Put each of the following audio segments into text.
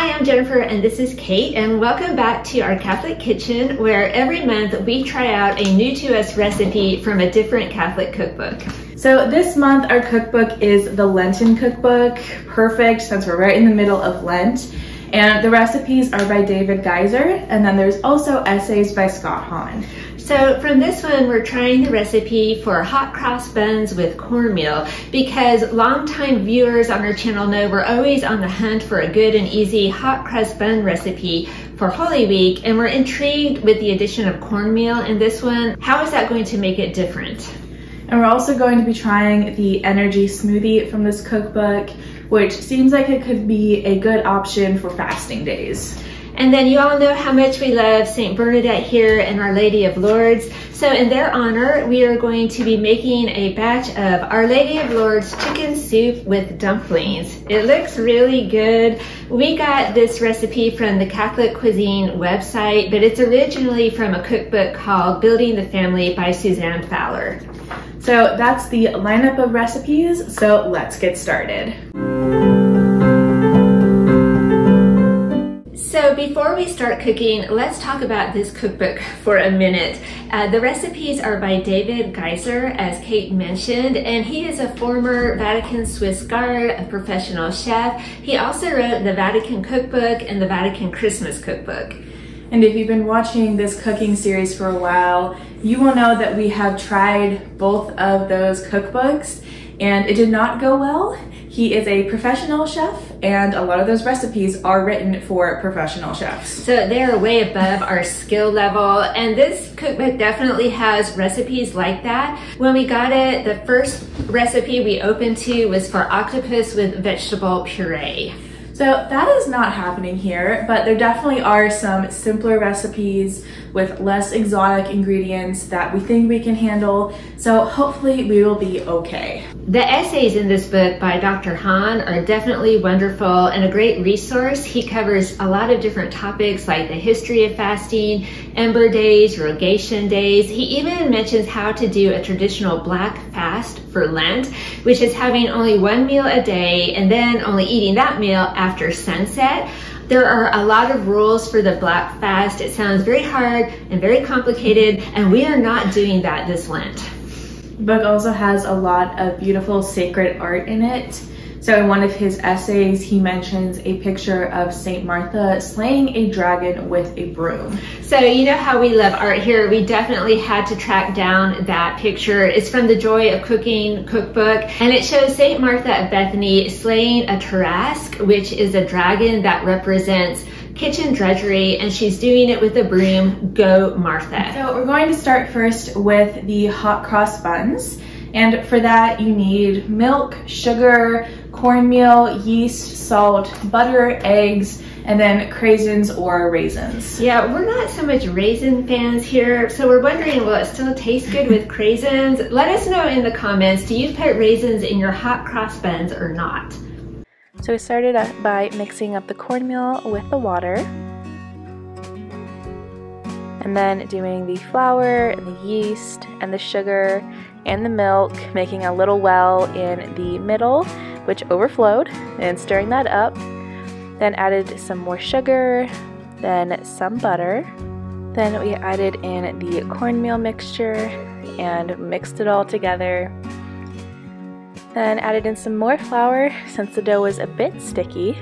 Hi, I'm Jennifer and this is Kate, and welcome back to our Catholic Kitchen, where every month we try out a new to us recipe from a different Catholic cookbook. So this month our cookbook is the Lenten Cookbook, perfect since we're right in the middle of Lent. And the recipes are by David Geisser, and then there's also essays by Hahn. So from this one, we're trying the recipe for hot cross buns with cornmeal, because longtime viewers on our channel know we're always on the hunt for a good and easy hot cross bun recipe for Holy Week, and we're intrigued with the addition of cornmeal in this one. How is that going to make it different? And we're also going to be trying the energy smoothie from this cookbook, which seems like it could be a good option for fasting days. And then you all know how much we love St. Bernadettte here and Our Lady of Lourdes. So in their honor, we are going to be making a batch of Our Lady of Lourdes chicken soup with dumplings. It looks really good. We got this recipe from the Catholic Cuisine website, but it's originally from a cookbook called Building the Family by Suzanne Fowler. So that's the lineup of recipes, so let's get started. So before we start cooking, let's talk about this cookbook for a minute. The recipes are by David Geisser, as Kate mentioned, and he is a former Vatican Swiss Guard, a professional chef. He also wrote the Vatican Cookbook and the Vatican Christmas Cookbook. And if you've been watching this cooking series for a while, you will know that we have tried both of those cookbooks and it did not go well. He is a professional chef and a lot of those recipes are written for professional chefs. So they're way above our skill level, and this cookbook definitely has recipes like that. When we got it, the first recipe we opened to was for octopus with vegetable puree. So that is not happening here, but there definitely are some simpler recipes with less exotic ingredients that we think we can handle. So hopefully we will be okay. The essays in this book by Dr. Hahn are definitely wonderful and a great resource. He covers a lot of different topics like the history of fasting, Ember Days, Rogation Days. He even mentions how to do a traditional black fast for Lent, which is having only one meal a day and then only eating that meal after sunset. There are a lot of rules for the black fast. It sounds very hard and very complicated, and we are not doing that this Lent. The book also has a lot of beautiful sacred art in it. So in one of his essays, he mentions a picture of Saint Martha slaying a dragon with a broom. So you know how we love art here. We definitely had to track down that picture. It's from the Joy of Cooking cookbook, and it shows Saint Martha of Bethany slaying a Tarasque, which is a dragon that represents kitchen drudgery, and she's doing it with a broom. Go Martha. So we're going to start first with the hot cross buns. And for that, you need milk, sugar, cornmeal, yeast, salt, butter, eggs, and then craisins or raisins. Yeah, we're not so much raisin fans here, so we're wondering, will it still taste good with craisins? Let us know in the comments, do you put raisins in your hot cross buns or not? So we started up by mixing up the cornmeal with the water, and then doing the flour, and the yeast, and the sugar, and the milk, making a little well in the middle, which overflowed, and stirring that up. Then added some more sugar, then some butter. Then we added in the cornmeal mixture and mixed it all together. Then added in some more flour since the dough was a bit sticky.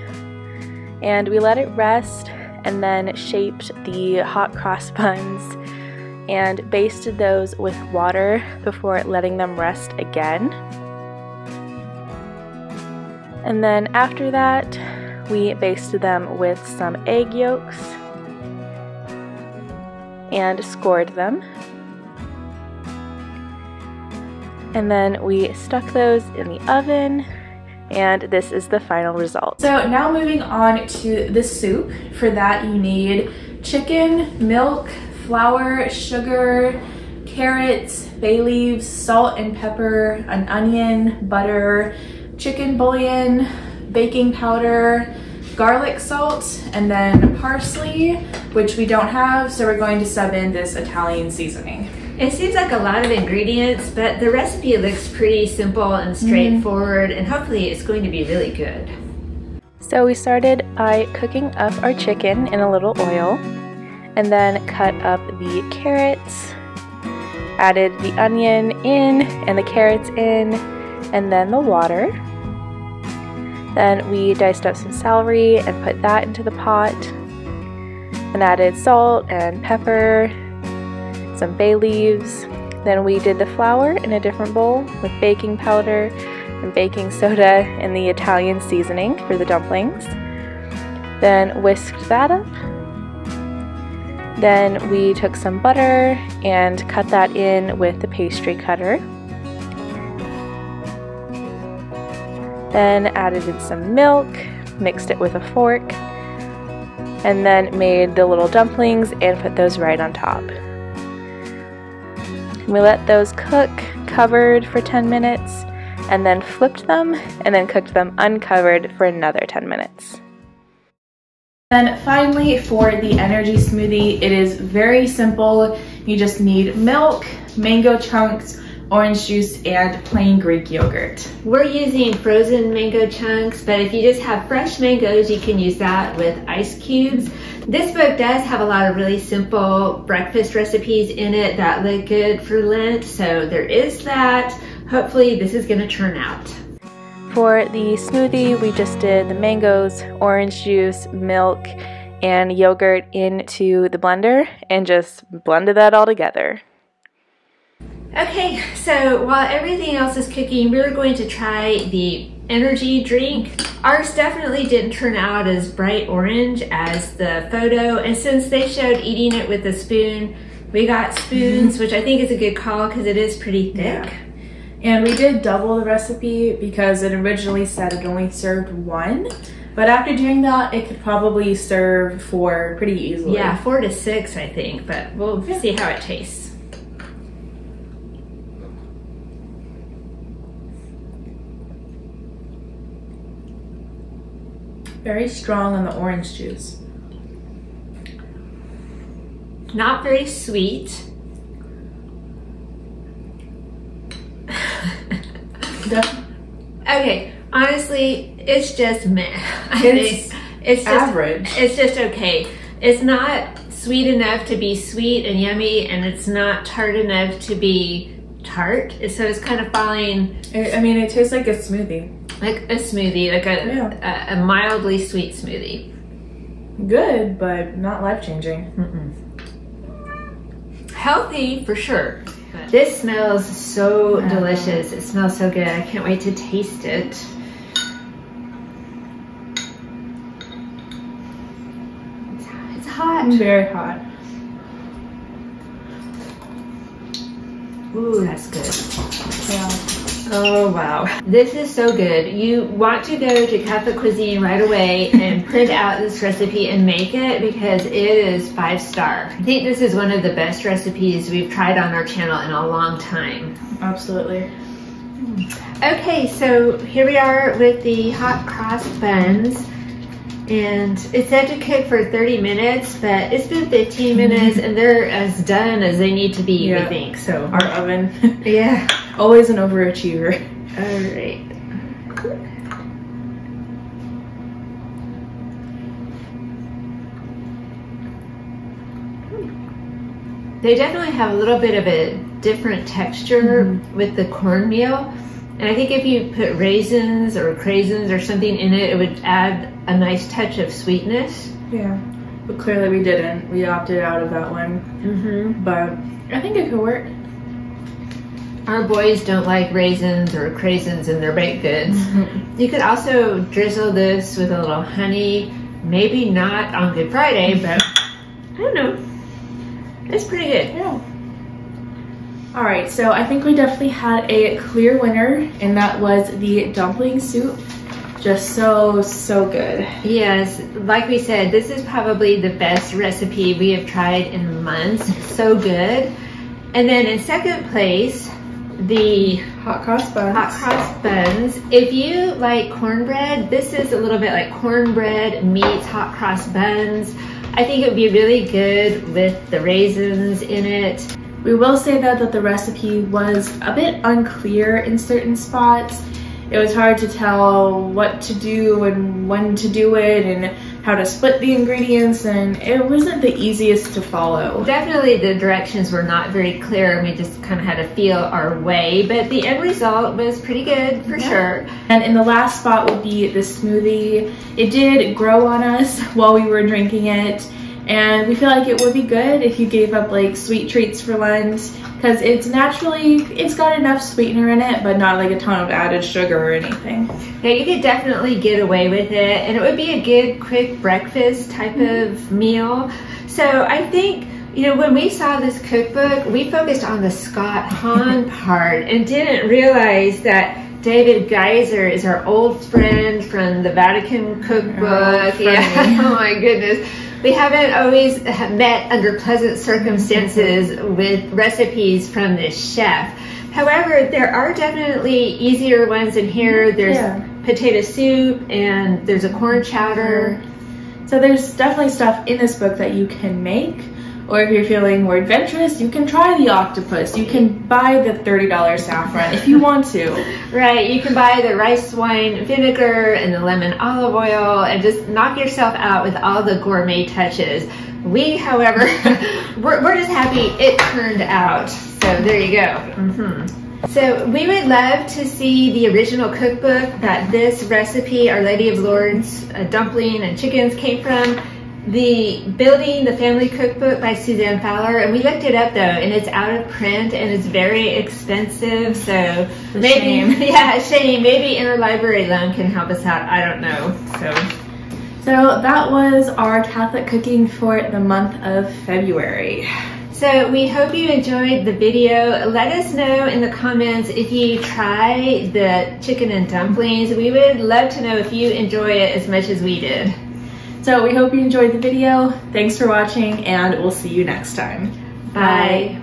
And we let it rest and then shaped the hot cross buns and basted those with water before letting them rest again. And then after that, we basted them with some egg yolks and scored them. And then we stuck those in the oven, and this is the final result. So now moving on to the soup. For that you need chicken, milk, flour, sugar, carrots, bay leaves, salt and pepper, an onion, butter, chicken bouillon, baking powder, garlic salt, and then parsley, which we don't have, so we're going to sub in this Italian seasoning. It seems like a lot of ingredients, but the recipe looks pretty simple and straightforward, and hopefully it's going to be really good. So we started by cooking up our chicken in a little oil, and then cut up the carrots, added the onion in and the carrots in, and then the water. Then we diced up some celery and put that into the pot, and added salt and pepper, some bay leaves. Then we did the flour in a different bowl with baking powder and baking soda and the Italian seasoning for the dumplings. Then whisked that up. Then we took some butter and cut that in with the pastry cutter. Then added in some milk, mixed it with a fork, and then made the little dumplings and put those right on top. We let those cook covered for 10 minutes, and then flipped them and then cooked them uncovered for another 10 minutes. Then finally, for the energy smoothie, it is very simple. You just need milk, mango chunks, orange juice, and plain Greek yogurt. We're using frozen mango chunks, but if you just have fresh mangoes, you can use that with ice cubes. This book does have a lot of really simple breakfast recipes in it that look good for Lent, so there is that. Hopefully this is going to turn out. For the smoothie, we just did the mangoes, orange juice, milk, and yogurt into the blender and just blended that all together. Okay, so while everything else is cooking, we're going to try the energy drink. Ours definitely didn't turn out as bright orange as the photo, and since they showed eating it with a spoon, we got spoons, which I think is a good call because it is pretty thick. Yeah. And we did double the recipe because it originally said it only served one. But after doing that, it could probably serve 4 pretty easily. Yeah, 4 to 6, I think, but we'll see how it tastes. Very strong on the orange juice. Not very sweet. Okay, honestly, it's just meh. It's just average. It's just okay. It's not sweet enough to be sweet and yummy, and it's not tart enough to be tart. So it's kind of falling. I mean, it tastes like a smoothie. Like a smoothie, like a mildly sweet smoothie. Good, but not life-changing. Healthy for sure. This smells so delicious. It smells so good. I can't wait to taste it. It's hot. Very hot. Ooh, that's good. Yeah. Oh, wow. This is so good. You want to go to Catholic Cuisine right away and print out this recipe and make it because it is 5-star. I think this is one of the best recipes we've tried on our channel in a long time. Absolutely. Okay, so here we are with the hot cross buns. And it said to cook for 30 minutes, but it's been 15 minutes and they're as done as they need to be, I think. So our oven. Yeah. Always an overachiever. All right. They definitely have a little bit of a different texture with the cornmeal. And I think if you put raisins or craisins or something in it, it would add a nice touch of sweetness. Yeah, but clearly we didn't. We opted out of that one. But I think it could work. Our boys don't like raisins or craisins in their baked goods. You could also drizzle this with a little honey. Maybe not on Good Friday, but I don't know. It's pretty good. Yeah. All right, so I think we definitely had a clear winner, and that was the dumpling soup. Just so good. Yes, like we said, this is probably the best recipe we have tried in months. So good. And then in second place, the hot cross buns. Hot cross buns. If you like cornbread, this is a little bit like cornbread meets hot cross buns. I think it would be really good with the raisins in it. We will say though that the recipe was a bit unclear in certain spots, it was hard to tell what to do and when to do it and how to split the ingredients, and it wasn't the easiest to follow. Definitely the directions were not very clear, and we just kind of had to feel our way, but the end result was pretty good for sure. And in the last spot would be the smoothie. It did grow on us while we were drinking it, and we feel like it would be good if you gave up like sweet treats for Lent, because it's got enough sweetener in it, but not like a ton of added sugar or anything. Yeah, you could definitely get away with it, and it would be a good quick breakfast type of meal. So I think, you know, when we saw this cookbook, we focused on the Hahn part and didn't realize that David Geisser is our old friend from the Vatican Cookbook. Oh my goodness. We haven't always met under pleasant circumstances with recipes from this chef. However, there are definitely easier ones in here. There's potato soup and there's a corn chowder. So there's definitely stuff in this book that you can make. Or if you're feeling more adventurous, you can try the octopus. You can buy the $30 saffron if you want to. Right, you can buy the rice wine vinegar and the lemon olive oil and just knock yourself out with all the gourmet touches. We, however, we're just happy it turned out. So there you go. So we would love to see the original cookbook that this recipe, Our Lady of Lourdes dumpling and chickens, came from. The Building the Family Cookbook by Suzanne Fowler, and we looked it up though, and it's out of print and it's very expensive, so maybe shame. Maybe interlibrary loan can help us out. I don't know. So that was our Catholic cooking for the month of February. So we hope you enjoyed the video. Let us know in the comments if you try the chicken and dumplings. We would love to know if you enjoy it as much as we did. So we hope you enjoyed the video. Thanks for watching, and we'll see you next time. Bye.